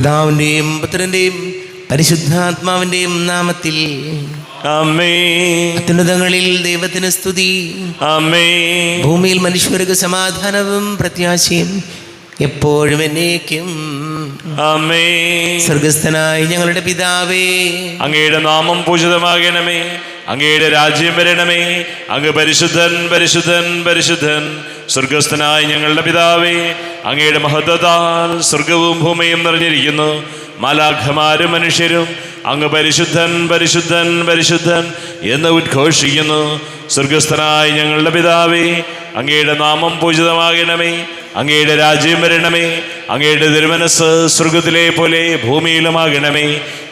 പിതാവിൻ്റെയും പുത്രൻ്റെയും പരിശുദ്ധാത്മാവിൻ്റെയും നാമത്തിൽ ആമേൻ. അത്യുന്നതങ്ങളിൽ ദൈവത്തിന് സ്തുതി. ആമേൻ. ഭൂമിയിൽ മനുഷ്യർക്ക് സമാധാനവും പ്രത്യാശയും എപ്പോഴും എന്നേക്കും. ആമേൻ. സ്വർഗസ്ഥനായ ഞങ്ങളുടെ പിതാവേ, അങ്ങയുടെ നാമം പൂജിതമാകണമേ. അങ്ങയുടെ രാജ്യം വരണമേ. അങ്ങ് പരിശുദ്ധൻ പരിശുദ്ധൻ പരിശുദ്ധൻ. സ്വർഗസ്ഥനായ ഞങ്ങളുടെ പിതാവേ, അങ്ങയുടെ മഹത്വത്താൽ സ്വർഗവും ഭൂമിയും നിറഞ്ഞിരിക്കുന്നു. മാലാഖമാരും മനുഷ്യരും അങ്ങ് പരിശുദ്ധൻ പരിശുദ്ധൻ പരിശുദ്ധൻ എന്ന് ഉദ്ഘോഷിക്കുന്നു. സ്വർഗസ്ഥനായ ഞങ്ങളുടെ പിതാവേ, അങ്ങയുടെ നാമം പൂജിതമാകണമേ. അങ്ങയുടെ രാജ്യം വരണമേ. അങ്ങയുടെ തിരുമനസ് സ്വർഗത്തിലെ പോലെ ഭൂമിയിലുമാകണമേ.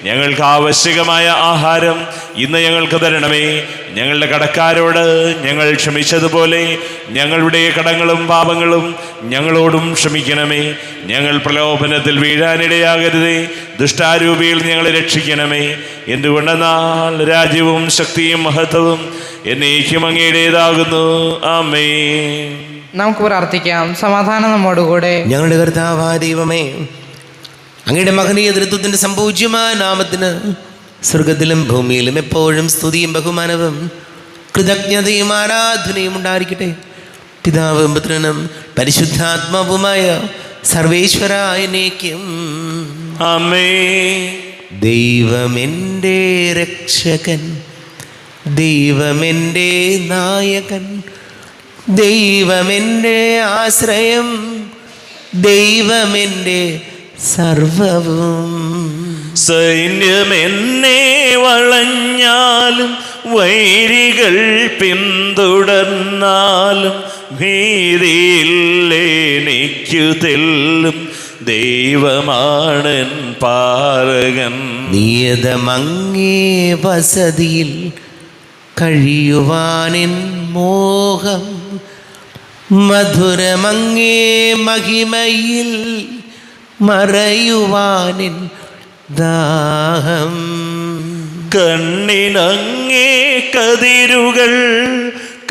ഞങ്ങൾക്ക് ആവശ്യകമായ ആഹാരം ഇന്ന് ഞങ്ങൾക്ക് തരണമേ. ഞങ്ങളുടെ കടക്കാരോട് ഞങ്ങൾ ക്ഷമിച്ചതുപോലെ ഞങ്ങളുടെ കടങ്ങളും പാപങ്ങളും ഞങ്ങളോടും ക്ഷമിക്കണമേ. ഞങ്ങൾ പ്രലോഭനത്തിൽ വീഴാനിടയാകരുതേ. ദുഷ്ടാരൂപിയിൽ ഞങ്ങളെ രക്ഷിക്കണമേ. എന്തുകൊണ്ടെന്നാൽ രാജ്യവും ശക്തിയും മഹത്വവും എന്നേക്കും അങ്ങയുടേതാകുന്നു. ആമേൻ. നമുക്ക് പ്രാർത്ഥിക്കാം. സമാധാനം നമ്മോടുകൂടെ. ഞങ്ങളുടെ കർത്താവായ ദൈവമേ, അങ്ങയുടെ മഹനീയ തൃത്വത്തിൻ്റെ സംപൂജ്യമായ നാമത്തിന് സ്വർഗത്തിലും ഭൂമിയിലും എപ്പോഴും സ്തുതിയും ബഹുമാനവും കൃതജ്ഞതയും ആരാധനയും ഉണ്ടായിരിക്കട്ടെ. പിതാവും പുത്രനും പരിശുദ്ധാത്മാവുമായ സർവേശ്വരായ എന്നേക്കും. ആമേൻ. ദൈവമെൻ്റെ രക്ഷകൻ, ദൈവമെൻ്റെ നായകൻ, ദൈവമെൻ്റെ ആശ്രയം, ദൈവമെൻ്റെ സർവവും. സൈന്യമെന്നെ വളഞ്ഞാലും വൈരികൾ പിന്തുടർന്നാലും ഭീതിയില്ലെനിക്കു തെല്ലും ദൈവമാണൻ പാലകൻ. നിയതമങ്ങേ വസതിയിൽ കഴിയുവാനിൻ മോഹം, മധുരമങ്ങേ മഹിമയിൽ മറയുവാനിൻ ദാഹം. കണ്ണിനങ്ങേ കതിരുകൾ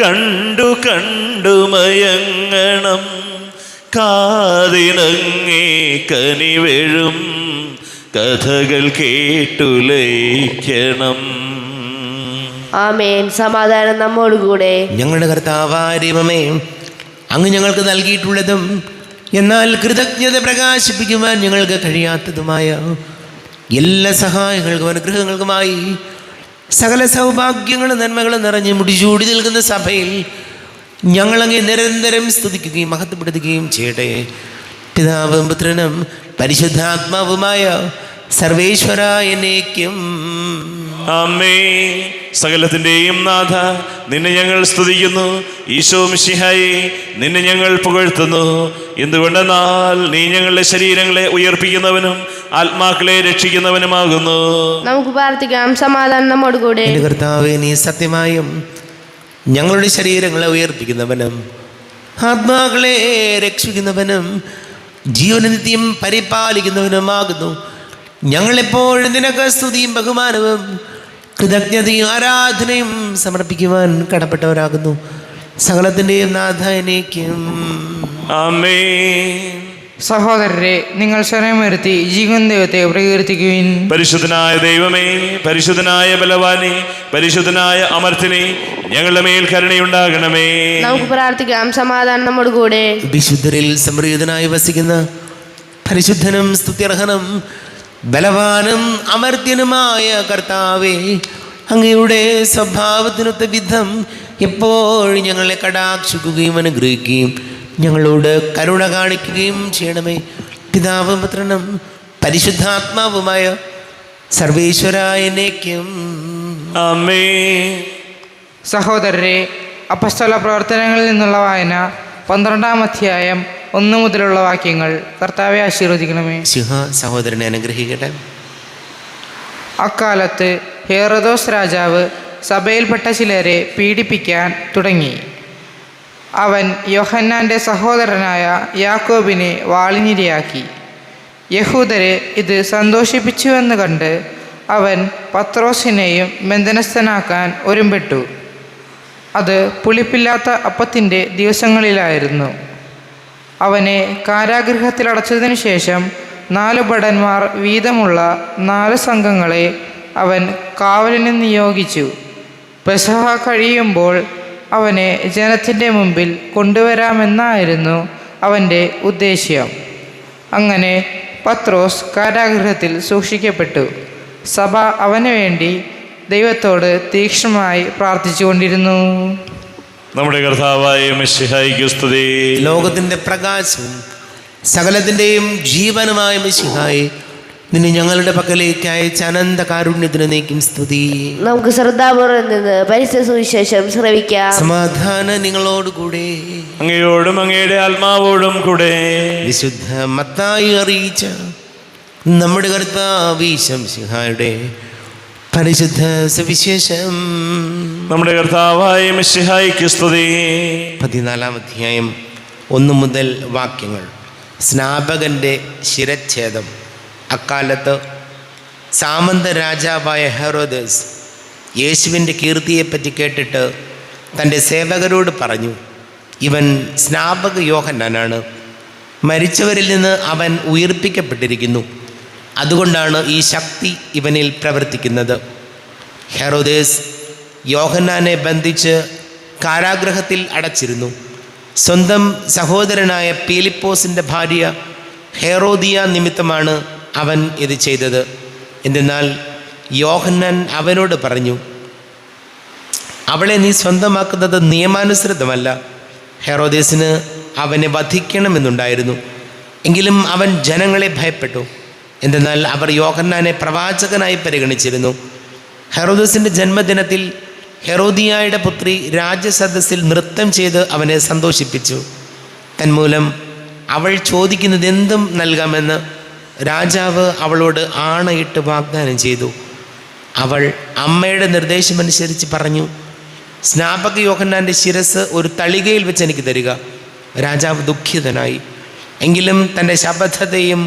കണ്ടു കണ്ടു മയങ്ങണം. കാതിനങ്ങേ കനിവെഴും കഥകൾ കേട്ടുലയിക്കണം. ആമേൻ. സമാധാനം നമ്മോടുകൂടെ. ഞങ്ങളുടെ കർത്താവായ ദൈവമേ, അങ്ങ് ഞങ്ങൾക്ക് നൽകിയിട്ടുള്ളതും എന്നാൽ കൃതജ്ഞത പ്രകാശിപ്പിക്കുവാൻ ഞങ്ങൾക്ക് കഴിയാത്തതുമായ എല്ലാ സഹായങ്ങൾക്കും അനുഗ്രഹങ്ങൾക്കുമായി സകല സൗഭാഗ്യങ്ങളും നന്മകളും നിറഞ്ഞ് മുടിചൂടി നിൽക്കുന്ന സഭയിൽ ഞങ്ങളങ്ങെ നിരന്തരം സ്തുതിക്കുകയും മഹത്വപ്പെടുത്തുകയും ചെയ്യട്ടെ. പിതാവും പുത്രനും പരിശുദ്ധാത്മാവുമായ സർവേശ്വരായ എന്നേക്കും. ആമേൻ. സകലത്തിൻ്റെയും നാഥ, നിന്നെ ഞങ്ങൾ സ്തുതിക്കുന്നു. ഈശോ മിശിഹായേ, നിന്നെ ഞങ്ങൾ പുകഴ്ത്തുന്നു. എന്തുകൊണ്ടെന്നാൽ നീ ഞങ്ങളുടെ ശരീരങ്ങളെ ഉയർപ്പിക്കുന്നവനും ആത്മാക്കളെ രക്ഷിക്കുന്നവനുമാകുന്നു. നമുക്ക് പ്രാർത്ഥിക്കാം. സമാധാനം നമ്മോടുകൂടെ. എൻ്റെ കർത്താവേ, നീ സത്യമായും ഞങ്ങളുടെ ശരീരങ്ങളെ ഉയർപ്പിക്കുന്നവനും ആത്മാക്കളെ രക്ഷിക്കുന്നവനും ജീവനിത്യം പരിപാലിക്കുന്നവനുമാകുന്നു. ഞങ്ങളെപ്പോഴും നിനക്ക് സ്തുതിയും ബഹുമാനവും കൃതജ്ഞതയും ആരാധനയും സമർപ്പിക്കുവാൻ കടപ്പെട്ടവരാകുന്നു. സകലത്തിൻ്റെയും നാഥ എന്നേക്കും. ആമേൻ. സഹോദരരെ, നിങ്ങൾ സ്വരമുയർത്തി ജീവൻ ദൈവത്തെ പ്രകീർത്തിക്കുവിൻ. പരിശുദ്ധനായ ദൈവമേ, പരിശുദ്ധനായ ബലവാനെ, പരിശുദ്ധനായ അമർത്തിനെ, ഞങ്ങളുടെ മേൽ കരുണയുണ്ടാകണമേ. നമുക്ക് പ്രാർത്ഥിക്കാം. സമാധാനം നമ്മോടുകൂടെ. വിശുദ്ധരിൽ സംപ്രീതനായി വസിക്കുന്ന പരിശുദ്ധനും സ്തുത്യർഹനും ബലവാനും അമർത്യനുമായ കർത്താവേ, അങ്ങയുടെ സ്വഭാവത്തിനൊത്ത വിധം എപ്പോഴും ഞങ്ങളെ കടാക്ഷിക്കുകയും അനുഗ്രഹിക്കുകയും ഞങ്ങളോട് കരുണ കാണിക്കുകയും ചെയ്യണമേ. പിതാവും പുത്രനും പരിശുദ്ധാത്മാവുമായ സർവേശ്വരായ എന്നേക്കും. ആമേൻ. സഹോദരരെ, അപ്പസ്തല പ്രവർത്തനങ്ങളിൽ നിന്നുള്ള വായന 12-ാം അധ്യായം 1 മുതലുള്ള വാക്യങ്ങൾ. കർത്താവെ ആശീർവദിക്കണമേ. സിംഹ സഹോദരനെ അനുഗ്രഹിക്കട്ടെ. അക്കാലത്ത് ഹേറോദോസ് രാജാവ് സഭയിൽപ്പെട്ട ചിലരെ പീഡിപ്പിക്കാൻ തുടങ്ങി. അവൻ യോഹന്നാൻ്റെ സഹോദരനായ യാക്കോബിനെ വാളിനിരയാക്കി. യഹൂദരെ ഇത് സന്തോഷിപ്പിച്ചുവെന്ന് കണ്ട് അവൻ പത്രോസിനെയും ബന്ധനസ്ഥനാക്കാൻ ഒരുമ്പെട്ടു. അത് പുളിപ്പില്ലാത്ത അപ്പത്തിൻ്റെ ദിവസങ്ങളിലായിരുന്നു. അവനെ കാരാഗൃഹത്തിലടച്ചതിനു ശേഷം 4 ഭടന്മാർ വീതമുള്ള 4 സംഘങ്ങളെ അവൻ കാവലിന് നിയോഗിച്ചു. പെസഹ കഴിയുമ്പോൾ അവനെ ജനത്തിൻ്റെ മുമ്പിൽ കൊണ്ടുവരാമെന്നായിരുന്നു അവൻ്റെ ഉദ്ദേശ്യം. അങ്ങനെ പത്രോസ് കാരാഗൃഹത്തിൽ സൂക്ഷിക്കപ്പെട്ടു. സഭ അവന് വേണ്ടി ദൈവത്തോട് തീക്ഷ്ണമായി പ്രാർത്ഥിച്ചുകൊണ്ടിരുന്നു. നമ്മുടെ കർത്താവായ മിശിഹായിക്ക് സ്തുതി. ലോകത്തിൻ്റെ പ്രകാശവും സകലത്തിൻ്റെയും ജീവനുമായ മിശിഹായി, നിന്നെ ഞങ്ങളുടെ പക്കലേക്ക് അയച്ച അനന്ത കാരുണ്യത്തിന് നീക്കും സ്തുതി. നമുക്ക് ശ്രദ്ധാപൂർവം നിന്ന് പരിശുദ്ധ സുവിശേഷം ശ്രവിക്കാം. സമാധാനം നിങ്ങളോടുകൂടെ. അങ്ങയോടും അങ്ങയുടെ ആത്മാവോടും കൂടെ. വിശുദ്ധ മത്തായി അറിയിച്ച നമ്മുടെ കർത്താവ് ഈശോ മിശിഹായുടെ പരിശുദ്ധ സുവിശേഷം. നമ്മുടെ കർത്താവായ മിശിഹായിക്ക് സ്തുതി. 14-ാം അധ്യായം 1 മുതൽ വാക്യങ്ങൾ. സ്നാപകൻ്റെ ശിരച്ഛേദം. അക്കാലത്ത് സാമന്ത രാജാവായ ഹെറോദസ് യേശുവിൻ്റെ കീർത്തിയെപ്പറ്റി കേട്ടിട്ട് തൻ്റെ സേവകരോട് പറഞ്ഞു, ഇവൻ സ്നാപക യോഹന്നാനാണ്. മരിച്ചവരിൽ നിന്ന് അവൻ ഉയിർപ്പിക്കപ്പെട്ടിരിക്കുന്നു. അതുകൊണ്ടാണ് ഈ ശക്തി ഇവനിൽ പ്രവർത്തിക്കുന്നത്. ഹെറോദേസ് യോഹന്നാനെ ബന്ധിച്ച് കാരാഗൃഹത്തിൽ അടച്ചിരുന്നു. സ്വന്തം സഹോദരനായ പീലിപ്പോസിൻ്റെ ഭാര്യ ഹെറോദിയ നിമിത്തമാണ് അവൻ ഇത് ചെയ്തത്. എന്തെന്നാൽ യോഹന്നാൻ അവനോട് പറഞ്ഞു, അവളെ നീ സ്വന്തമാക്കുന്നത് നിയമാനുസൃതമല്ല. ഹെറോദേസിന് അവനെ വധിക്കണമെന്നുണ്ടായിരുന്നു. എങ്കിലും അവൻ ജനങ്ങളെ ഭയപ്പെട്ടു. എന്തെന്നാൽ അവർ യോഹന്നാനെ പ്രവാചകനായി പരിഗണിച്ചിരുന്നു. ഹെറോദസിൻ്റെ ജന്മദിനത്തിൽ ഹെറോദിയായുടെ പുത്രി രാജസദസ്സിൽ നൃത്തം ചെയ്ത് അവനെ സന്തോഷിപ്പിച്ചു. തന്മൂലം അവൾ ചോദിക്കുന്നത് എന്തും നൽകാമെന്ന് രാജാവ് അവളോട് ആണയിട്ട് വാഗ്ദാനം ചെയ്തു. അവൾ അമ്മയുടെ നിർദ്ദേശമനുസരിച്ച് പറഞ്ഞു, സ്നാപക യോഹന്നാൻ്റെ ശിരസ് ഒരു തളികയിൽ വെച്ച് എനിക്ക് തരിക. രാജാവ് ദുഃഖിതനായി. എങ്കിലും തൻ്റെ ശബദ്ധതയും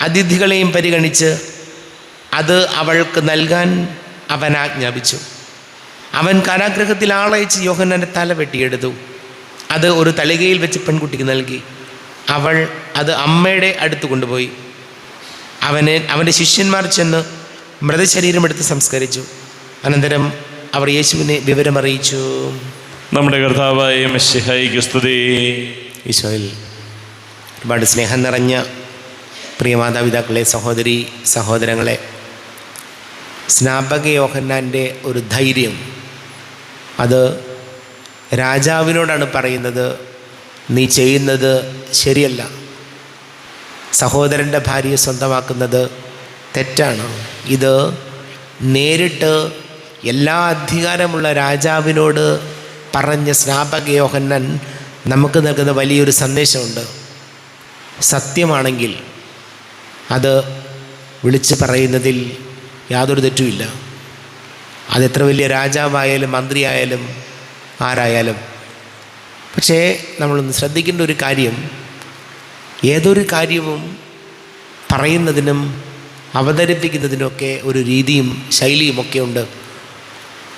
അതിഥികളെയും പരിഗണിച്ച് അത് അവൾക്ക് നൽകാൻ അവൻ ആജ്ഞാപിച്ചു. അവൻ കാരാഗൃഹത്തിൽ ആളയച്ച് യോഹന്നാൻ്റെ തല വെട്ടിയെടുത്തു. അത് ഒരു തളികയിൽ വെച്ച് പെൺകുട്ടിക്ക് നൽകി. അവൾ അത് അമ്മയുടെ അടുത്ത് കൊണ്ടുപോയി. അവൻ്റെ ശിഷ്യന്മാർ ചെന്ന് മൃതശരീരമെടുത്ത് സംസ്കരിച്ചു. അനന്തരം അവർ യേശുവിനെ വിവരമറിയിച്ചു. നമ്മുടെ കർത്താവായ മിശിഹായിക്ക് സ്തുതി. ഈശോയിൽ ഒരുപാട് സ്നേഹം നിറഞ്ഞ പ്രിയ മാതാപിതാക്കളെ, സഹോദരി സഹോദരങ്ങളെ, സ്നാപക യോഹന്നാൻ്റെ ഒരു ധൈര്യം, അത് രാജാവിനോടാണ് പറയുന്നത്, നീ ചെയ്യുന്നത് ശരിയല്ല. സഹോദരൻ്റെ ഭാര്യയെ സ്വന്തമാക്കുന്നത് തെറ്റാണ്. ഇത് നേരിട്ട് എല്ലാ അധികാരമുള്ള രാജാവിനോട് പറഞ്ഞ സ്നാപക യോഹന്നാൻ നമുക്ക് നൽകുന്ന വലിയൊരു സന്ദേശമുണ്ട്. സത്യമാണെങ്കിൽ അത് വിളിച്ച് പറയുന്നതിൽ യാതൊരു തെറ്റുമില്ല. അതെത്ര വലിയ രാജാവായാലും മന്ത്രിയായാലും ആരായാലും. പക്ഷേ നമ്മളൊന്ന് ശ്രദ്ധിക്കേണ്ട ഒരു കാര്യം, ഏതൊരു കാര്യവും പറയുന്നതിനും അവതരിപ്പിക്കുന്നതിനൊക്കെ ഒരു രീതിയും ശൈലിയുമൊക്കെ ഉണ്ട്.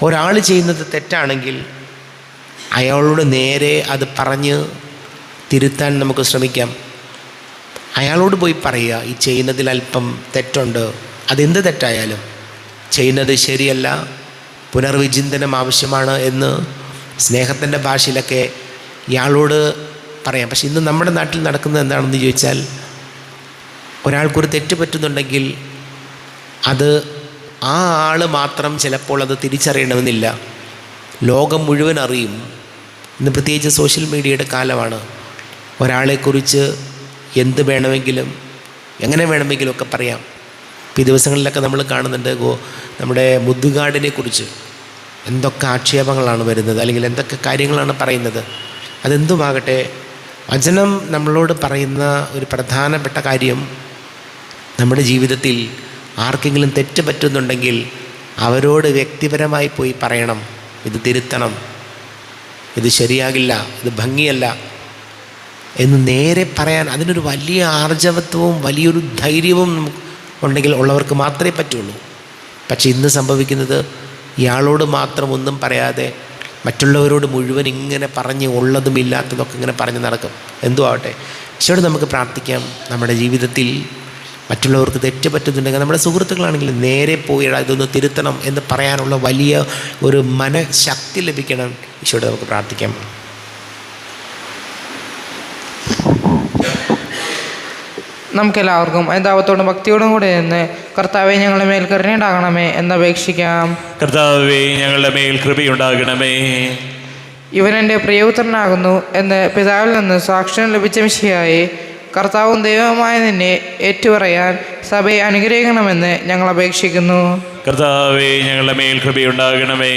ഒരാൾ ചെയ്യുന്നത് തെറ്റാണെങ്കിൽ അയാളോട് നേരെ അത് പറഞ്ഞ് തിരുത്താൻ നമുക്ക് ശ്രമിക്കാം. അയാളോട് പോയി പറയുക, ഈ ചെയ്യുന്നതിൽ അല്പം തെറ്റുണ്ട്, അതെന്ത് തെറ്റായാലും ചെയ്യുന്നത് ശരിയല്ല, പുനർവിചിന്തനം ആവശ്യമാണ് എന്ന് സ്നേഹത്തിൻ്റെ ഭാഷയിലൊക്കെ ഇയാളോട് പറയാം. പക്ഷെ ഇന്ന് നമ്മുടെ നാട്ടിൽ നടക്കുന്നത് എന്താണെന്ന് ചോദിച്ചാൽ, ഒരാൾക്കൊരു തെറ്റ് പറ്റുന്നുണ്ടെങ്കിൽ അത് ആ ആൾ മാത്രം ചിലപ്പോൾ അത് തിരിച്ചറിയണമെന്നില്ല, ലോകം മുഴുവൻ അറിയും. ഇന്ന് പ്രത്യേകിച്ച് സോഷ്യൽ മീഡിയയുടെ കാലമാണ്. ഒരാളെക്കുറിച്ച് എന്ത് വേണമെങ്കിലും എങ്ങനെ വേണമെങ്കിലും ഒക്കെ പറയാം. ഈ ദിവസങ്ങളിലൊക്കെ നമ്മൾ കാണുന്നുണ്ട്, നമ്മുടെ മുദ്ദുകാടിനെ കുറിച്ച് എന്തൊക്കെ ആക്ഷേപങ്ങളാണ് വരുന്നത്, അല്ലെങ്കിൽ എന്തൊക്കെ കാര്യങ്ങളാണ് പറയുന്നത്. അതെന്തുമാകട്ടെ, വചനം നമ്മളോട് പറയുന്ന ഒരു പ്രധാനപ്പെട്ട കാര്യം, നമ്മുടെ ജീവിതത്തിൽ ആർക്കെങ്കിലും തെറ്റ് പറ്റുന്നുണ്ടെങ്കിൽ അവരോട് വ്യക്തിപരമായി പോയി പറയണം, ഇത് തിരുത്തണം, ഇത് ശരിയാകില്ല, ഇത് ഭംഗിയല്ല എന്ന് നേരെ പറയാൻ അതിനൊരു വലിയ ആർജവത്വവും വലിയൊരു ധൈര്യവും ഉണ്ടെങ്കിൽ ഉള്ളവർക്ക് മാത്രമേ പറ്റുള്ളൂ. പക്ഷെ ഇന്ന് സംഭവിക്കുന്നത്, ഇയാളോട് മാത്രം ഒന്നും പറയാതെ മറ്റുള്ളവരോട് മുഴുവൻ ഇങ്ങനെ പറഞ്ഞ് ഉള്ളതും ഇല്ലാത്തതൊക്കെ ഇങ്ങനെ പറഞ്ഞ് നടക്കും. എന്തു ആവട്ടെ, ഈശോയോട് നമുക്ക് പ്രാർത്ഥിക്കാം, നമ്മുടെ ജീവിതത്തിൽ മറ്റുള്ളവർക്ക് തെറ്റ് പറ്റുന്നുണ്ടെങ്കിൽ നമ്മുടെ സുഹൃത്തുക്കളാണെങ്കിൽ നേരെ പോയി ഇതൊന്ന് തിരുത്തണം എന്ന് പറയാനുള്ള വലിയ ഒരു മനഃശക്തി ലഭിക്കണം. ഈശോയോട് നമുക്ക് പ്രാർത്ഥിക്കാം. നമുക്കെല്ലാവർക്കും അനുതാപത്തോടും ഭക്തിയോടും കൂടെ നിന്ന് കർത്താവെ ഞങ്ങളുടെ മേൽ കരുണയുണ്ടാകണമേ എന്നപേക്ഷിക്കാം. കർത്താവേ ഞങ്ങളുടെ മേൽ കൃപയുണ്ടാകണമേ. ഇവൻ എൻ്റെ പ്രിയപുത്രനാകുന്നു എന്ന് പിതാവിൽ നിന്ന് സാക്ഷ്യം ലഭിച്ച മിശിഹായെ, കർത്താവും ദൈവവുമായ നിന്നെ ഏറ്റുപറയാൻ സഭയെ അനുഗ്രഹിക്കണമെന്ന് ഞങ്ങൾ അപേക്ഷിക്കുന്നു. കർത്താവേ ഞങ്ങളുടെ മേൽ കൃപയുണ്ടാകണമേ.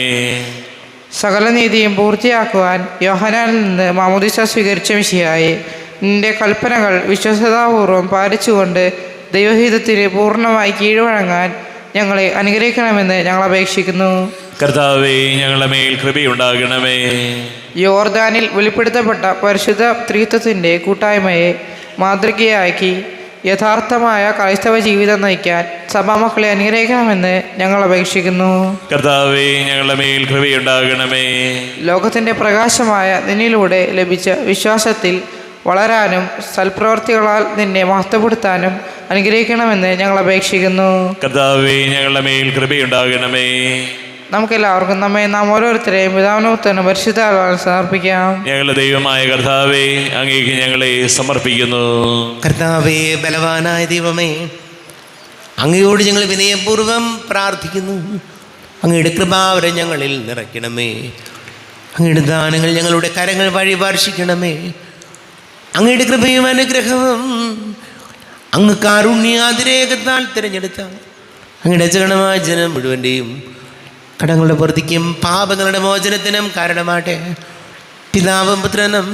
സകല നീതിയും പൂർത്തിയാക്കുവാൻ യോഹന്നാനിൽ നിന്ന് മാമോദീസ സ്വീകരിച്ച മിശിഹായെ, നിന്റെ കൽപ്പനകൾ വിശ്വസതാപൂർവം പാലിച്ചുകൊണ്ട് ദൈവഹിതത്തിന് പൂർണ്ണമായി കീഴ്വഴങ്ങാൻ ഞങ്ങളെ അനുഗ്രഹിക്കണമെന്ന് ഞങ്ങൾ അപേക്ഷിക്കുന്നു. കർത്താവേ ഞങ്ങളുടെ മേൽ കൃപയുണ്ടാകണമേ. യോർദാനിൽ വെളിപ്പെടുത്തപ്പെട്ട പരിശുദ്ധ ത്രിത്വത്തിൻ്റെ കൂട്ടായ്മയെ മാതൃകയാക്കി യഥാർത്ഥമായ ക്രൈസ്തവ ജീവിതം നയിക്കാൻ സഭാമക്കളെ അനുഗ്രഹിക്കണമെന്ന് ഞങ്ങൾ അപേക്ഷിക്കുന്നു. കർത്താവേ ഞങ്ങളുടെ മേൽ കൃപയുണ്ടാകണമേ. ലോകത്തിൻ്റെ പ്രകാശമായ നിന്നിലൂടെ ലഭിച്ച വിശ്വാസത്തിൽ വളരാനും സൽപ്രവർത്തികളാൽ നിന്നെ മഹത്വപ്പെടുത്താനും അനുഗ്രഹിക്കണമെന്ന് ഞങ്ങൾ അപേക്ഷിക്കുന്നു. കർത്താവേ ഞങ്ങളുടെ മേൽ കൃപയുണ്ടാകണമേ. നമുക്കെല്ലാവർക്കും നാം ഓരോരുത്തരെയും പിതാവിനും പരിശുദ്ധാത്മാവിനും സമർപ്പിക്കാം. ഞങ്ങളുടെ ദൈവമായ കർത്താവേ, അങ്ങേക്ക് ഞങ്ങളെ സമർപ്പിക്കുന്നു. കർത്താവേ, ബലവാനായ ദൈവമേ, അങ്ങയോട് ഞങ്ങൾ വിനയപൂർവ്വം പ്രാർത്ഥിക്കുന്നു. അങ്ങയുടെ കൃപാവരം ഞങ്ങളിൽ നിറയ്ക്കണമേ. അങ്ങയുടെ ദാനങ്ങൾ ഞങ്ങളുടെ കരങ്ങൾ വഴി വർഷിക്കണമേ. അങ്ങയുടെ കൃപയും അനുഗ്രഹവും അങ്ങ് കാരുണ്യാതിരേകത്താൽ തിരഞ്ഞെടുത്ത അങ്ങയുടെ ജനമായ ജനം മുഴുവൻ്റെയും കടങ്ങളുടെ പൊറുതിക്കും പാപങ്ങളുടെ മോചനത്തിനും കാരണമാട്ടെ. പിതാവും പുത്രനും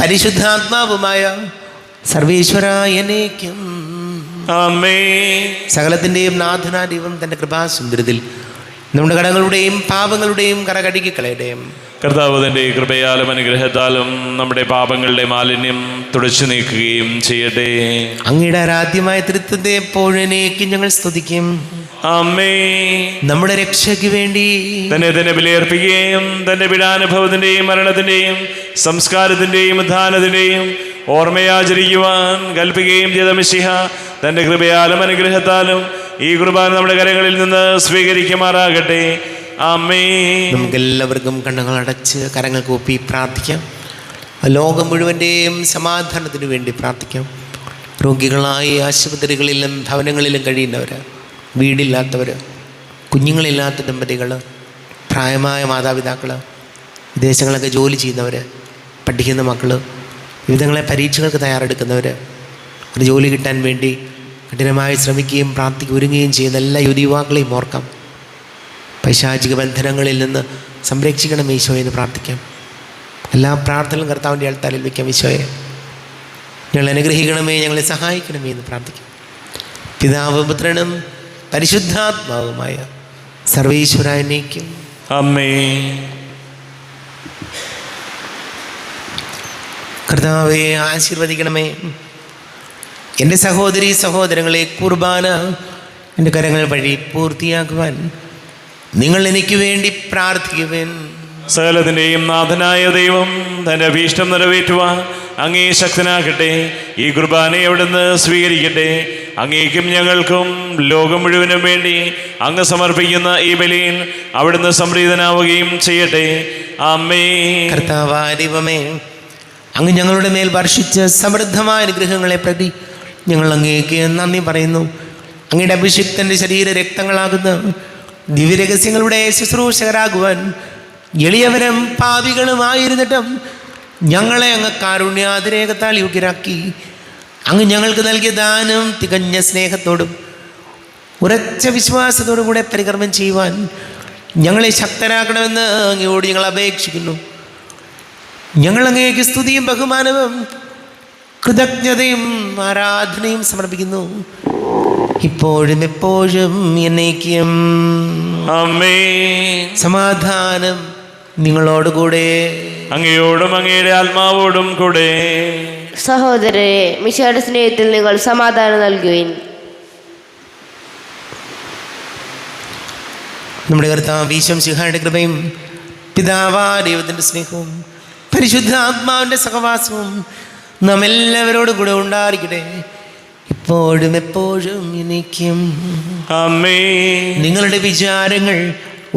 പരിശുദ്ധാത്മാവുമായ സർവേശ്വരായ എന്നേക്കും ആമേൻ. സകലത്തിൻ്റെയും നാഥനായ ദൈവം തൻ്റെ കൃപാസുന്ദരത്തിൽ നമ്മുടെ കടങ്ങളുടെയും പാപങ്ങളുടെയും കറകടുക്കി കളയട്ടെ. കർത്താവ് തൻ്റെ കൃപയാലും അനുഗ്രഹത്താലും നമ്മുടെ പാപങ്ങളുടെ മാലിന്യം തുടച്ചു നീക്കുകയും ചെയ്യട്ടെ. അങ്ങയുടെ ആരാധ്യമായ തൃത്വത്തെ എപ്പോഴേക്കും ഞങ്ങൾ സ്തുതിക്കും. ആമേൻ. നമ്മുടെ രക്ഷയ്ക്ക് വേണ്ടി തന്നെ ബലിയർപ്പിക്കുകയും തൻ്റെ പീഡാനുഭവത്തിൻ്റെയും മരണത്തിൻ്റെയും സംസ്കാരത്തിൻ്റെയും ഉത്ഥാനത്തിൻ്റെയും ഓർമ്മയാചരിക്കുവാൻ കൽപ്പിക്കുകയും ചെയ്ത മിശിഹ തൻ്റെ കൃപയാലും അനുഗ്രഹത്താലും ഈ കുർബാന നമ്മുടെ കരങ്ങളിൽ നിന്ന് സ്വീകരിക്കുമാറാകട്ടെ. ആമേൻ. നമുക്കെല്ലാവർക്കും കണ്ണുകൾ അടച്ച് കരങ്ങൾ കൂപ്പി പ്രാർത്ഥിക്കാം. ലോകം മുഴുവൻ്റെയും സമാധാനത്തിനു വേണ്ടി പ്രാർത്ഥിക്കാം. രോഗികളായി ആശുപത്രികളിലും ഭവനങ്ങളിലും കഴിയുന്നവർ, വീടില്ലാത്തവർ, കുഞ്ഞുങ്ങളില്ലാത്ത ദമ്പതികൾ, പ്രായമായ മാതാപിതാക്കൾ, വിദേശങ്ങളൊക്കെ ജോലി ചെയ്യുന്നവർ, പഠിക്കുന്ന മക്കൾ, വിവിധങ്ങളെ പരീക്ഷകൾക്ക് തയ്യാറെടുക്കുന്നവർ, ഒരു ജോലി കിട്ടാൻ വേണ്ടി കഠിനമായി ശ്രമിക്കുകയും ഒരുങ്ങുകയും ചെയ്യുന്ന എല്ലാ യുവാക്കളെയും ഓർക്കാം. പൈശാചിക ബന്ധനങ്ങളിൽ നിന്ന് സംരക്ഷിക്കണം ഈശോയെ എന്ന് പ്രാർത്ഥിക്കാം. എല്ലാ പ്രാർത്ഥനകളും കർത്താവിൻ്റെ അൾത്താരിൽ വയ്ക്കാം. ഈശോയെ ഞങ്ങൾ അനുഗ്രഹിക്കണമേ, ഞങ്ങളെ സഹായിക്കണമേ എന്ന് പ്രാർത്ഥിക്കാം. പിതാവും പുത്രനും പരിശുദ്ധാത്മാവുമായ സർവേശ്വരനേക്കും ആമേൻ. കർത്താവെ ആശീർവദിക്കണമേ. എൻ്റെ സഹോദരീ സഹോദരങ്ങളെ, കുർബാന എൻ്റെ കരങ്ങൾ വഴി പൂർത്തിയാക്കുവാൻ നിങ്ങൾ എനിക്ക് വേണ്ടി പ്രാർത്ഥിക്കുവാൻ. സകലത്തിൻ്റെയും നാഥനായ ദൈവം തൻ്റെ അഭീഷ്ടം നിറവേറ്റുവാൻ അങ്ങേ ശക്തനാകട്ടെ. ഈ കുർബാനയെ അവിടുന്ന് സ്വീകരിക്കട്ടെ. അങ്ങേക്കും ഞങ്ങൾക്കും ലോകം മുഴുവനും വേണ്ടി അങ്ങ് സമർപ്പിക്കുന്ന ഈ ബലിയിൽ അവിടുന്ന് സംപ്രീതനാവുകയും ചെയ്യട്ടെ. ആമേൻ. കർത്താവായ ദൈവമേ, അങ്ങ് ഞങ്ങളുടെ മേൽ വർഷിച്ച സമൃദ്ധമായ അനുഗ്രഹങ്ങളെ പ്രതി ഞങ്ങൾ അങ്ങേക്ക് നന്ദി പറയുന്നു. അങ്ങയുടെ അഭിഷിക്തൻ്റെ ശരീര രക്തങ്ങളാകുന്ന ദിവ്യരഹസ്യങ്ങളുടെ ശുശ്രൂഷകരാകുവാൻ എളിയവരും പാപികളുമായിരുന്നിട്ടും ഞങ്ങളെ അങ്ങ് കാരുണ്യാതിരേകത്താൽ യോഗ്യരാക്കി. അങ്ങ് ഞങ്ങൾക്ക് നൽകിയ ദാനം തികഞ്ഞ സ്നേഹത്തോടും ഉറച്ച വിശ്വാസത്തോടും കൂടെ പരികർമ്മം ചെയ്യുവാൻ ഞങ്ങളെ ശക്തരാക്കണമെന്ന് അങ്ങയോട് ഞങ്ങൾ അപേക്ഷിക്കുന്നു. ഞങ്ങൾ അങ്ങേക്ക് സ്തുതിയും ബഹുമാനവും കൃതജ്ഞതയും ആരാധനയും സമർപ്പിക്കുന്നു, ഇപ്പോഴും എപ്പോഴും എന്നേക്കും. ആമേൻ. സമാധാനം നിങ്ങളോടുകൂടെ, അങ്ങയോടും അങ്ങയുടെ ആത്മാവോടും കൂടെ. സഹോദരരെ, മിശിഹായുടെ സ്നേഹത്തിൽ നിങ്ങൾ സമാധാനം നൽകുവിൻ. നമ്മുടെ കർത്താവ് ഈശോ മിശിഹായുടെ കൃപയും പിതാവായ ദൈവത്തിൻ്റെ സ്നേഹവും പരിശുദ്ധാത്മാവിൻ്റെ സഹവാസവും നാം എല്ലാവരോടും കൂടെ ഉണ്ടായിരിക്കട്ടെ, ഇപ്പോഴും എപ്പോഴും എനിക്കും. ആമേൻ. നിങ്ങളുടെ വിചാരങ്ങൾ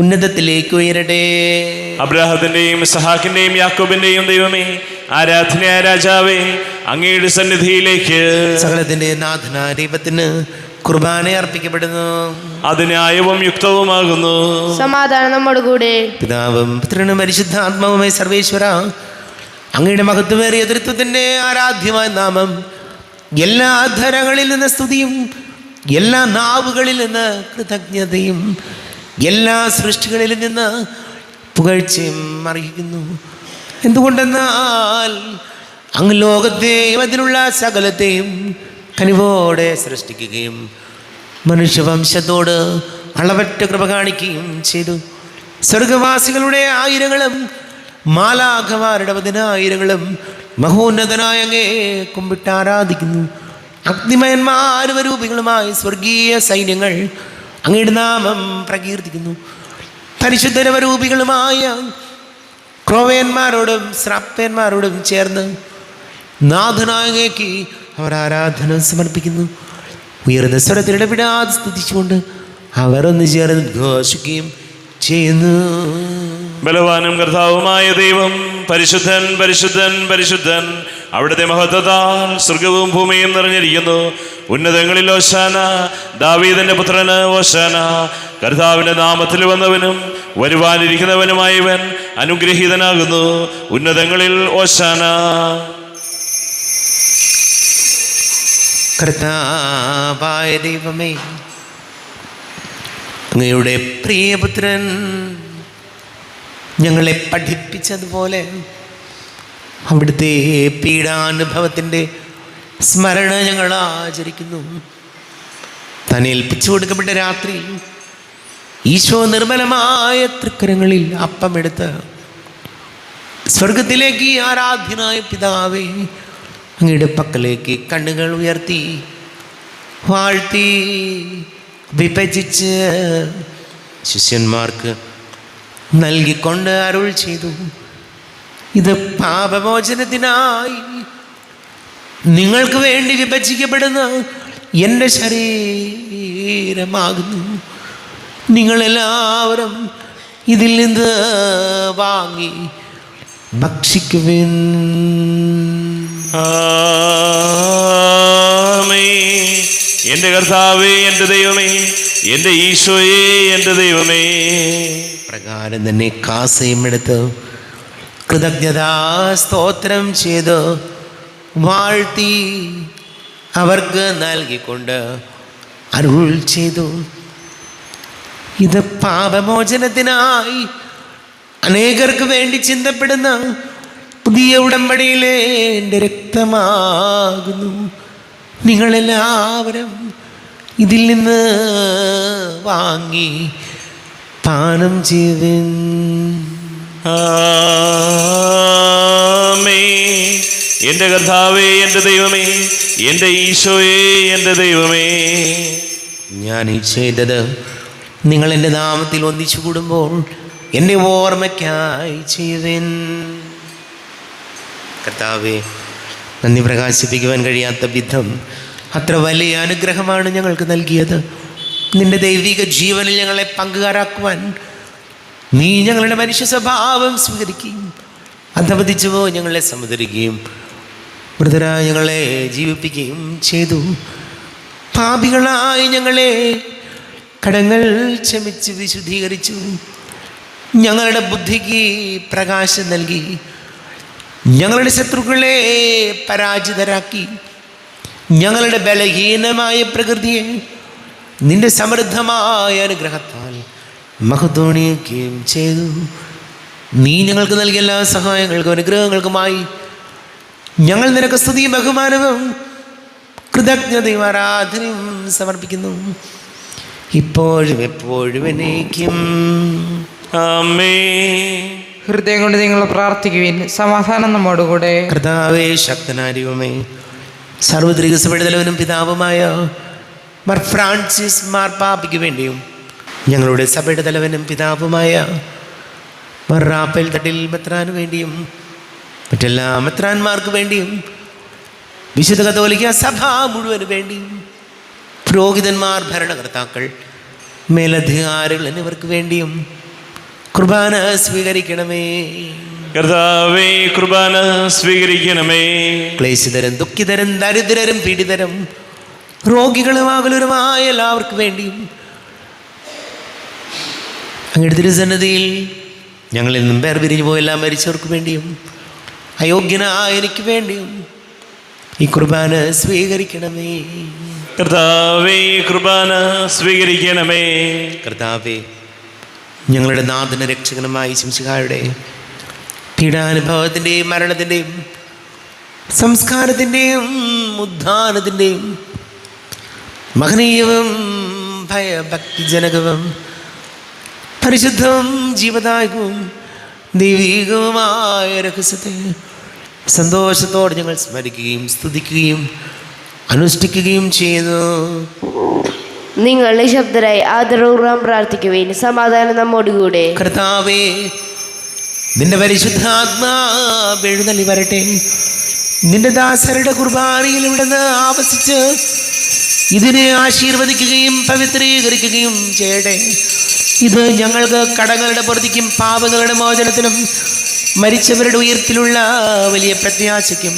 ഉന്നതത്തിലേക്ക് ഉയരട്ടെ. അബ്രാഹത്തിന്റെയും ഇസ്ഹാക്കിന്റെയും യാക്കോബിന്റെയും ദൈവമേ, ആരാധനയായ രാജാവേ, അങ്ങയുടെ സന്നിധിയിലേക്ക് സകലത്തിന്റെ നാഥനായ ദൈവത്തിന് കുർബാന അർപ്പിക്കപ്പെടുന്നു. അത് ന്യായവും യുക്തവുമാകുന്നു. സമാധാനം നമ്മോട് കൂടെ. പിതാവും പുത്രനും പരിശുദ്ധാത്മാവുമായ സർവേശ്വര, അങ്ങയുടെ മഹത്വമേറിയ തൃത്വത്തിന്റെ ആരാധ്യമായ നാമം എല്ലാ ധരങ്ങളിൽ നിന്ന് സ്തുതിയും എല്ലാ നാവുകളിൽ നിന്ന് കൃതജ്ഞതയും എല്ലാ സൃഷ്ടികളിൽ നിന്ന് പുകഴ്ചയും അറിയിക്കുന്നു. എന്തുകൊണ്ടെന്നാൽ അങ്ങ് ലോകത്തെയും അതിലുള്ള സകലത്തെയും കനിവോടെ സൃഷ്ടിക്കുകയും മനുഷ്യവംശത്തോട് അളവറ്റ കൃപ കാണിക്കുകയും ചെയ്തു. സ്വർഗവാസികളുടെ ആയിരങ്ങളും മാലാഖമാരുടെ 10,000 മഹോന്നതനായ അങ്ങേ കുമ്പിട്ട് ആരാധിക്കുന്നു. അഗ്നിമയന്മാരും രൂപികളുമായി സ്വർഗീയ സൈന്യങ്ങൾ അങ്ങയുടെ നാമം പ്രകീർത്തിക്കുന്നു. പരിശുദ്ധരവരൂപികളുമായ ക്രോവേന്മാരോടും ശ്രാപ്പന്മാരോടും ചേർന്ന് നാഥനായ അങ്ങേക്ക് അവർ ആരാധന സമർപ്പിക്കുന്നു. ഉയർന്ന സ്വരത്തിലിടപെടാതെ സ്തുതിച്ചുകൊണ്ട് അവർ ഒന്ന് ചേർന്ന് ഘോഷിക്കുകയും ചെയ്യുന്നു. ബലവാനും കർത്താവുമായ ദൈവം പരിശുദ്ധൻ, പരിശുദ്ധൻ, പരിശുദ്ധൻ. അവിടുത്തെ മഹത്വത്താൽ സ്വർഗവും ഭൂമിയും നിറഞ്ഞിരിക്കുന്നു. ഉന്നതങ്ങളിൽ ഓശാന, ദാവീദിന്റെ പുത്രന് ഓശാന. കർത്താവിന്റെ നാമത്തിൽ വന്നവനും വരുവാനിരിക്കുന്നവനുമായവൻ അനുഗ്രഹീതനാകുന്നു. ഉന്നതങ്ങളിൽ ഓശാന. കർത്താവായ ദൈവമേ, അങ്ങയുടെ പ്രിയപുത്രൻ ഞങ്ങളെ പഠിപ്പിച്ചതുപോലെ അവിടുത്തെ പീഡാനുഭവത്തിൻ്റെ സ്മരണ ഞങ്ങൾ ആചരിക്കുന്നു. തന്നെ ഏൽപ്പിച്ചു കൊടുക്കപ്പെട്ട രാത്രി ഈശോ നിർമ്മലമായ തൃക്കരങ്ങളിൽ അപ്പമെടുത്ത് സ്വർഗത്തിലേക്ക് ആരാധ്യനായ പിതാവേ, അങ്ങയുടെ പക്കലേക്ക് കണ്ണുകൾ ഉയർത്തി വാഴ്ത്തി വിഭജിച്ച് ശിഷ്യന്മാർക്ക് നൽകിക്കൊണ്ട് അരുൾ ചെയ്തു. ഇത് പാപമോചനത്തിനായി നിങ്ങൾക്ക് വേണ്ടി വിഭജിക്കപ്പെടുന്ന എൻ്റെ ശരീരമാകുന്നു. നിങ്ങളെല്ലാവരും ഇതിൽ നിന്ന് വാങ്ങി ഭക്ഷിക്കുവിൻ. ആമേൻ. എൻ്റെ കർത്താവേ, എൻ്റെ ദൈവമേ, എൻ്റെ ഈശോയേ, എൻ്റെ ദൈവമേ. പ്രകാരം തന്നെ കാസയും എടുത്ത് കൃതജ്ഞതാ സ്തോത്രം ചെയ്ത് വാഴ്ത്തി അവർക്ക് നൽകിക്കൊണ്ട് അരുൾ ചെയ്തു. ഇത് പാപമോചനത്തിനായി അനേകർക്ക് വേണ്ടി ചിന്തപ്പെടുന്ന പുതിയ ഉടമ്പടിയിലെ എൻ്റെ രക്തമാകുന്നു. നിങ്ങളെല്ലാവരും ഇതിൽ നിന്ന് വാങ്ങി പാനം ചെയ്തിൻ. ആമേൻ. എൻ്റെ കർത്താവേ, എൻ്റെ ദൈവമേ, എൻ്റെ ഈശോയേ, എൻ്റെ ദൈവമേ. ഞാൻ ഈ ചെയ്തത് നിങ്ങൾ എൻ്റെ നാമത്തിൽ ഒന്നിച്ചു കൂടുമ്പോൾ എൻ്റെ ഓർമ്മയ്ക്കായി ചെയ്യുവിൻ. കർത്താവേ, നന്ദി പ്രകാശിപ്പിക്കുവാൻ കഴിയാത്ത വിധം അത്ര വലിയ അനുഗ്രഹമാണ് ഞങ്ങൾക്ക് നൽകിയത്. നിന്റെ ദൈവിക ജീവനിൽ ഞങ്ങളെ പങ്കുകാരാക്കുവാൻ നീ ഞങ്ങളുടെ മനുഷ്യ സ്വഭാവം സ്വീകരിക്കുകയും അധപതിച്ചുവോ ഞങ്ങളെ സമുദ്രിക്കുകയും മൃതരായ ഞങ്ങളെ ജീവിപ്പിക്കുകയും ചെയ്തു. പാപികളായി ഞങ്ങളെ കടങ്ങൾ ക്ഷമിച്ച് വിശുദ്ധീകരിച്ചു. ഞങ്ങളുടെ ബുദ്ധിക്ക് പ്രകാശം നൽകി ഞങ്ങളുടെ ശത്രുക്കളെ പരാജിതരാക്കി. ഞങ്ങളുടെ ബലഹീനമായ പ്രകൃതിയെ നിന്റെ സമൃദ്ധമായ അനുഗ്രഹത്താൽ മഹത്വണിക്കുകയും ചെയ്തു. നീ ഞങ്ങൾക്ക് നൽകിയ എല്ലാ സഹായങ്ങൾക്കും അനുഗ്രഹങ്ങൾക്കുമായി ഞങ്ങൾ നിനക്ക് സ്തുതിയും ബഹുമാനവും കൃതജ്ഞതയും ആരാധനയും സമർപ്പിക്കുന്നു, ഇപ്പോഴും എപ്പോഴും എന്നേക്കും. ആമേൻ. ഹൃദയം കൊണ്ട് നിങ്ങൾ പ്രാർത്ഥിക്കുവിൻ. സമാധാനം നമ്മോടുകൂടെ. കർത്താവേ, ശക്തനായ ദൈവമേ, സർവ്വത്രിക സഭയുടെ തലവനും പിതാവുമായ മാർ ഫ്രാൻസിസ് മാർപ്പാപ്പയ്ക്ക് വേണ്ടിയും ഞങ്ങളുടെ സഭയുടെ തലവനും പിതാവുമായ മാർ റാഫേൽ തട്ടിൽ മെത്രാന് വേണ്ടിയും മറ്റെല്ലാ മെത്രാന്മാർക്ക് വേണ്ടിയും വിശുദ്ധ കത്തോലിക്ക സഭ മുഴുവന് വേണ്ടിയും, പുരോഹിതന്മാർ, ഭരണകർത്താക്കൾ, മേലധികാരികൾ എന്നിവർക്ക് വേണ്ടിയും കുർബാന സ്വീകരിക്കണമേ. കർത്താവേ, കുർബാന സ്വീകരിക്കണമേ. ക്ലേശിതരും ദുഃഖിതരും ദരിദ്രരും പീഡിതരും രോഗികളും ആകുലരുമായ എല്ലാവർക്കും വേണ്ടിയും അങ്ങയുടെ തിരുസന്നിധിയിൽ ഞങ്ങളിൽ നിന്നും വേർപിരിഞ്ഞു പോയെല്ലാം മരിച്ചവർക്ക് വേണ്ടിയും അയോഗ്യനായ എനിക്ക് വേണ്ടിയും ഈ കുർബാന സ്വീകരിക്കണമേ. കർത്താവേ, കുർബാന സ്വീകരിക്കണമേ. കർത്താവേ, ഞങ്ങളുടെ നാഥന രക്ഷകനുമായ ശംശിഹായുടെ പീഡാനുഭവത്തിൻ്റെയും മരണത്തിൻ്റെയും സംസ്കാരത്തിൻ്റെയും ഉദ്ധാനത്തിൻ്റെയും മഹനീയവും ഭയഭക്തിജനകവും പരിശുദ്ധവും ജീവദായകവും ദൈവീകവുമായ രഹസ്യത്തെ സന്തോഷത്തോടെ ഞങ്ങൾ സ്മരിക്കുകയും സ്തുതിക്കുകയും അനുഷ്ഠിക്കുകയും ചെയ്യുന്നു. നിങ്ങൾ നിശബ്ദരായി ആദരപൂർവ്വം പ്രാർത്ഥിക്കുവേൻ. സമാധാനം നമ്മോടുകൂടെ. കർത്താവേ, നിന്റെ പരിശുദ്ധാത്മാവ് എഴുന്നള്ളി വരട്ടെ. നിന്റെ ദാസരുടെ കുർബാനയിൽ ഇവിടുന്ന് ആവസിച്ച് ഇതിനെ ആശീർവദിക്കുകയും പവിത്രീകരിക്കുകയും ചെയ്യട്ടെ. ഇത് ഞങ്ങൾക്ക് കടങ്ങളുടെ പൊറുതിക്കും പാപങ്ങളുടെ മോചനത്തിനും മരിച്ചവരുടെ ഉയർപ്പിലുള്ള വലിയ പ്രത്യാശയ്ക്കും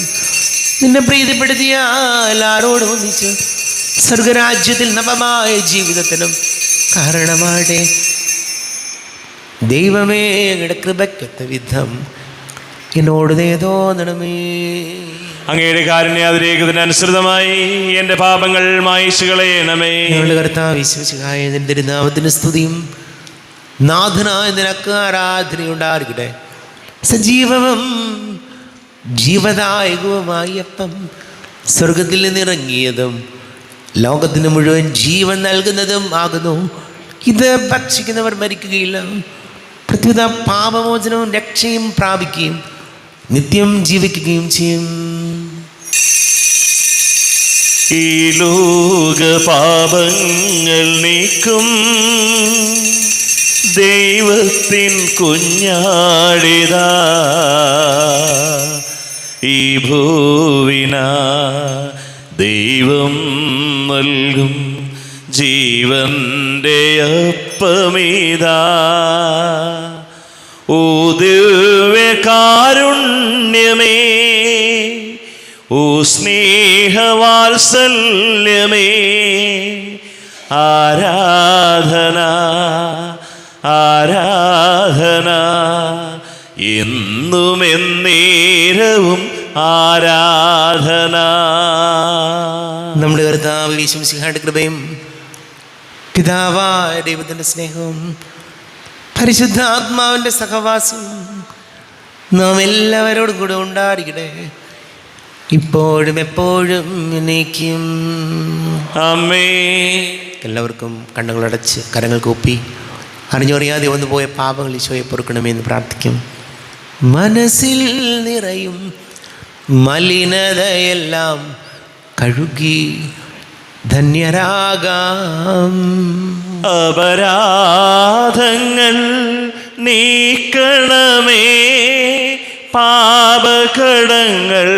നിന്നെ പ്രീതിപ്പെടുത്തിയ എല്ലാവരോടും ഒന്നിച്ച് സ്വർഗരാജ്യത്തിൽ നവമായ ജീവിതത്തിനും കാരണമാകട്ടെ. ദൈവമേ, അങ്ങയുടെ കൃപയ്ക്കൊത്ത വിധം എന്നോട് തോന്നണമേ. അങ്ങയുടെ കാരുണ്യാതിരേകത്തിനനുസൃതമായി എൻ്റെ പാപങ്ങൾ മായിച്ചു കളയണമേ. ഞങ്ങളുടെ കർത്താവ് വിശ്വസിക്കായ നിന്റെ തിരുനാമത്തിന് സ്തുതിയും നാഥനായ നിനക്ക് ആരാധനയുണ്ടായിരിക്കട്ടെ. സജീവവും ജീവദായകവുമായ അപ്പം സ്വർഗത്തിൽ നിന്നിറങ്ങിയതും ലോകത്തിന് മുഴുവൻ ജീവൻ നൽകുന്നതും ആകുന്നു. ഇത് ഭക്ഷിക്കുന്നവർ മരിക്കുകയില്ല, പ്രത്യുത പാപമോചനവും രക്ഷയും പ്രാപിക്കുകയും നിത്യം ജീവിക്കുകയും ചെയ്യും. ഈ ലോക പാപങ്ങൾ നീക്കും ദൈവത്തിൻ കുഞ്ഞാടിതാ, ഈ ഭൂവിന ദൈവം നൽകും ജീവന്റെ അപ്പമിതാ. ഓ ദിവ്യകാരുണ്യമേ, ഓ സ്നേഹവാത്സല്യമേ, ആരാധന ആരാധന എന്നും എന്നേരവും ആരാധന. നമ്മുടെ കർത്താവ് യേശുമിശിഹായുടെ കൃപയും പിതാവായ ദൈവത്തിൻ്റെ സ്നേഹവും പരിശുദ്ധാത്മാവിൻ്റെ സഹവാസവും നാം എല്ലാവരോടും കൂടെ ഉണ്ടായിരിക്കട്ടെ, ഇപ്പോഴും എപ്പോഴും എന്നേക്കും. ആമേൻ. എല്ലാവർക്കും കണ്ണുകളടച്ച് കരങ്ങൾ കൂപ്പി അറിഞ്ഞറിയാതെ വന്നു പോയ പാപങ്ങൾ ഈശോയെ പൊറുക്കണമെന്ന് പ്രാർത്ഥിക്കും. മനസ്സിൽ നിറയും മലിനതയെല്ലാം കഴുകി ധന്യരാകാം. അപരാധങ്ങൾ നീക്കണമേ, പാപകടങ്ങൾ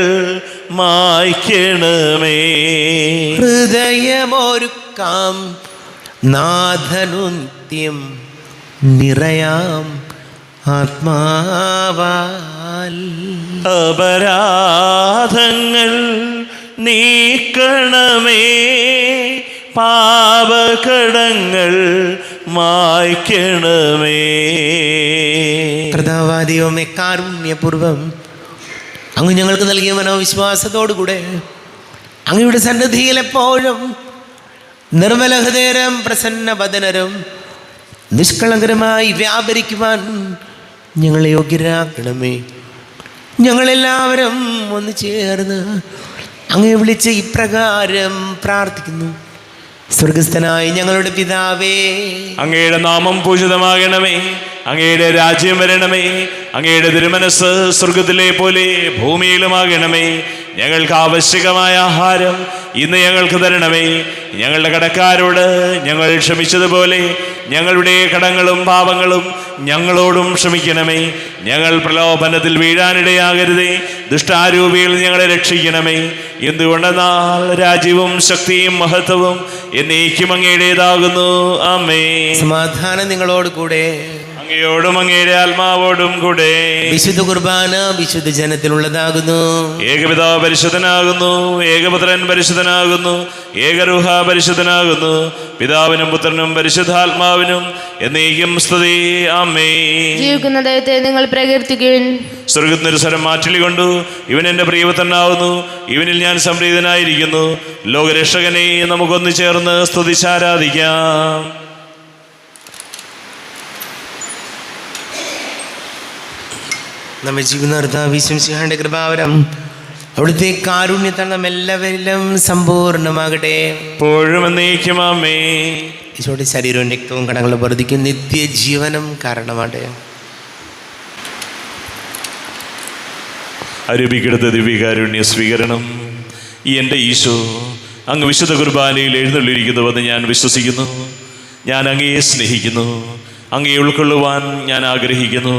മായ്ക്കണമേ. ഹൃദയമൊരുക്കാം നാഥനുന്ത്യം നിറയാം ആത്മാവാൽ. അപരാധങ്ങൾ നീക്കണമേ, പാപകടങ്ങൾ മായ്ക്കണമേ. കർത്താവാദിയോമേ, കാരുണ്യപൂർവം അങ്ങ് ഞങ്ങൾക്ക് നൽകിയ മനോവിശ്വാസത്തോടുകൂടെ അങ്ങയുടെ സന്നിധിയിൽ എപ്പോഴും നിർമ്മലഹൃദയരും പ്രസന്നവദനരും നിഷ്കളങ്കരമായി വ്യാപരിക്കുവാൻ ഞങ്ങളെ യോഗ്യരാക്കണമേ. ഞങ്ങളെല്ലാവരും ഒന്ന് ചേർന്ന് അങ്ങയെ വിളിച്ച് ഇപ്രകാരം പ്രാർത്ഥിക്കുന്നു. സ്വർഗസ്ഥനായ ഞങ്ങളുടെ പിതാവേ, അങ്ങയുടെ നാമം പൂജിതമാകണമേ, അങ്ങയുടെ രാജ്യം വരണമേ, അങ്ങയുടെ തിരുമനസ് സ്വർഗത്തിലെ പോലെ ഭൂമിയിലുമാകണമേ. ഞങ്ങൾക്ക് ആവശ്യകമായ ആഹാരം ഇന്ന് ഞങ്ങൾക്ക് തരണമേ. ഞങ്ങളുടെ കടക്കാരോട് ഞങ്ങൾ ക്ഷമിച്ചതുപോലെ ഞങ്ങളുടെ കടങ്ങളും പാപങ്ങളും ഞങ്ങളോടും ക്ഷമിക്കണമേ. ഞങ്ങൾ പ്രലോഭനത്തിൽ വീഴാനിടയാകരുതേ, ദുഷ്ടാരൂപിയിൽ ഞങ്ങളെ രക്ഷിക്കണമേ. എന്തുകൊണ്ടെന്നാൽ രാജ്യവും ശക്തിയും മഹത്വവും എന്നേക്കും അങ്ങയുടേതാകുന്നു. ആമേൻ. സമാധാനം നിങ്ങളോട് കൂടെ. അങ്ങയോടും അങ്ങയുടെ ആത്മാവോടും കൂടെ. വിശുദ്ധ കുർബാന വിശുദ്ധ ജനത്തിനുള്ളതാകുന്നു. ഏകപിതാവ് പരിശുദ്ധനാകുന്നു, ഏകപുത്രൻ പരിശുദ്ധനാകുന്നു, ഏകരൂഹ പരിശുദ്ധനാകുന്നു. പിതാവിനും പുത്രനും പരിശുദ്ധാത്മാവിനും എന്നേക്കും സ്തുതി. ആമേൻ. ജീവിക്കുന്ന ദൈവത്തെ നിങ്ങൾ പ്രകീർത്തിക്കുവിൻ. സ്വർഗ്ഗത്തിനൊരു സ്വരം മാറ്റിലി കൊണ്ടു, ഇവൻ എൻ്റെ പ്രിയപുത്രനാകുന്നു, ഇവനിൽ ഞാൻ സംപ്രീതനായിരിക്കുന്നു. ലോകരക്ഷകനെ നമുക്കൊന്നു ചേർന്ന് സ്തുതിച്ചാരാധിക്കാം. നമ്മെ ജീവിത കൃപാവരം അവിടുത്തെ കാരുണ്യത്താൽ നാം എല്ലാവരിലും സമ്പൂർണ്ണമാകട്ടെ. എപ്പോഴും എന്നേക്കും ആമേൻ. ഈശോയുടെ ശരീരവും രക്തവും കടങ്ങളും വർദ്ധിക്കും നിത്യജീവനം കാരണമാട്ടെ. അരൂപിക്കെടുത്ത ദിവ്യകാരുണ്യ സ്വീകരണം. ഈ എൻ്റെ ഈശോ അങ്ങ് വിശുദ്ധ കുർബാനയിൽ എഴുന്നള്ളിയിരിക്കുന്നുവെന്ന് ഞാൻ വിശ്വസിക്കുന്നു. ഞാൻ അങ്ങയെ സ്നേഹിക്കുന്നു, അങ്ങയെ ഉൾക്കൊള്ളുവാൻ ഞാൻ ആഗ്രഹിക്കുന്നു.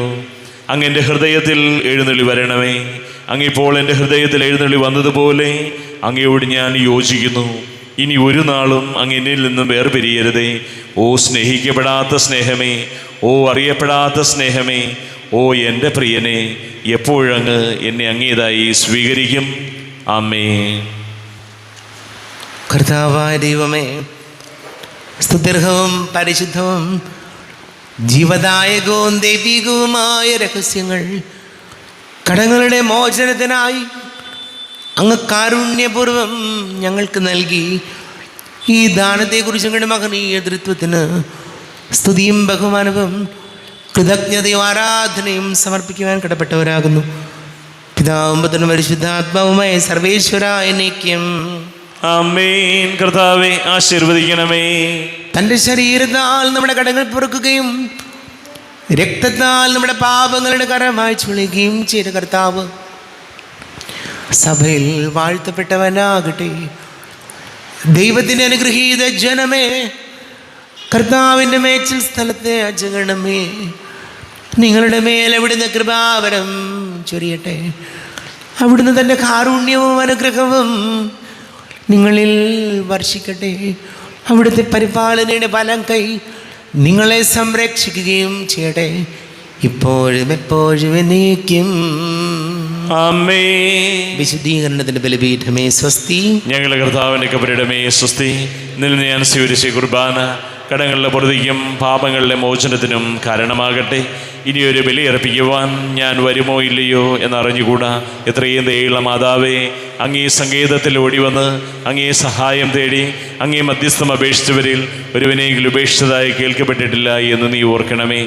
അങ്ങ് എൻ്റെ ഹൃദയത്തിൽ എഴുന്നള്ളി വരണമേ. അങ്ങിപ്പോൾ എൻ്റെ ഹൃദയത്തിൽ എഴുന്നള്ളി വന്നതുപോലെ അങ്ങയോട് ഞാൻ യോജിക്കുന്നു. ഇനി ഒരു നാളും അങ്ങ് എന്നിൽ നിന്നും വേർപിരിയരുതേ. ഓ സ്നേഹിക്കപ്പെടാത്ത സ്നേഹമേ, ഓ അറിയപ്പെടാത്ത സ്നേഹമേ, ഓ എൻ്റെ പ്രിയനെ, എപ്പോഴങ്ങ് എന്നെ അങ്ങേതായി സ്വീകരിക്കും. ആമേൻ. കർത്താവായ ദൈവമേ, സ്തുത്യർഹവും പരിശുദ്ധവും ജീവദായകവും ദൈവികവുമായ രഹസ്യങ്ങൾ കടങ്ങളുടെ മോചനത്തിനായി അങ്ങ് കാരുണ്യപൂർവം ഞങ്ങൾക്ക് നൽകി ഈ ദാനത്തെക്കുറിച്ച് അങ്ങയുടെ മഹനീയ തൃത്വത്തിന് സ്തുതിയും ബഹുമാനവും കൃതജ്ഞതയും ആരാധനയും സമർപ്പിക്കുവാൻ കടപ്പെട്ടവരാകുന്നു. പിതാവും പുത്രനും പരിശുദ്ധാത്മാവുമായ സർവേശ്വര എന്നേക്കും ആമേൻ. കർത്താവേ ആശീർവദിക്കണമേ. തൻ്റെ ശരീരത്താൽ നമ്മുടെ കടങ്ങൾ പൊറുക്കുകയും രക്തത്താൽ നമ്മുടെ പാപങ്ങളുടെ കര മായ്ച്ചുളിക്കുകയും ചെയ്ത കർത്താവ് സഭയിൽ വാഴ്ത്തപ്പെട്ടവനാകട്ടെ. ദൈവത്തിൻ്റെ അനുഗ്രഹീത ജനമേ, കർത്താവിൻ്റെ മേച്ചിൽ സ്ഥലത്തെ അജഗണമേ, നിങ്ങളുടെ മേൽ അവിടുന്ന് കൃപാവരം ചൊരിയട്ടെ. അവിടുന്ന് തൻ്റെ കാരുണ്യവും അനുഗ്രഹവും നിങ്ങളിൽ വർഷിക്കട്ടെ. അവിടുത്തെ പരിപാലനയുടെ ബലം കൈ നിങ്ങളെ സംരക്ഷിക്കുകയും ചെയ്യട്ടെ, ഇപ്പോഴും എപ്പോഴും എന്നേക്കും. ആമേൻ. വിശുദ്ധീകരണത്തിന്റെ ബലിപീഠമേ സ്വസ്തി. ഞങ്ങളുടെ കർത്താവിൻ്റെ കബരിടമേ സ്വസ്തി. നിന്ന് ഞാൻ സ്വീകരിച്ച കുർബാന കടങ്ങളുടെ പൊറുതിക്കും പാപങ്ങളുടെ മോചനത്തിനും കാരണമാകട്ടെ. ഇനിയൊരു ബലിയർപ്പിക്കുവാൻ ഞാൻ വരുമോ ഇല്ലയോ എന്നറിഞ്ഞുകൂടാ. എത്രയും ദയുള്ള മാതാവേ, അങ്ങേ സങ്കേതത്തിൽ ഓടിവന്ന് അങ്ങേ സഹായം തേടി അങ്ങേ മധ്യസ്ഥം അപേക്ഷിച്ചവരിൽ ഒരുവനെങ്കിലും ഉപേക്ഷിച്ചതായി കേൾക്കപ്പെട്ടിട്ടില്ല എന്ന് നീ ഓർക്കണമേ.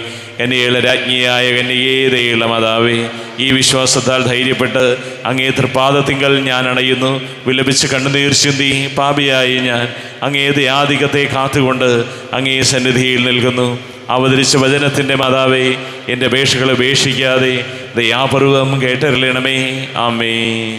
എന്നെയുള്ള രാജ്ഞിയായ കന്യകേ, ദയുള്ള മാതാവേ, ഈ വിശ്വാസത്താൽ ധൈര്യപ്പെട്ട് അങ്ങേ തൃപ്പാദത്തിങ്കൽ ഞാൻ അണയുന്നു. വിലപിച്ച് കണ്ണുനീർ ചിന്തി പാപിയായി ഞാൻ അങ്ങേ ദയാധികത്തെ കാത്തുകൊണ്ട് അങ്ങേ സന്നിധിയിൽ നിൽക്കുന്നു. അവതരിച്ച വചനത്തിൻ്റെ മാതാവേ, എൻ്റെ അപേക്ഷകൾ ഉപേക്ഷിക്കാതെ ദയാപൂർവം കേട്ടറിയണമേ. ആമേൻ.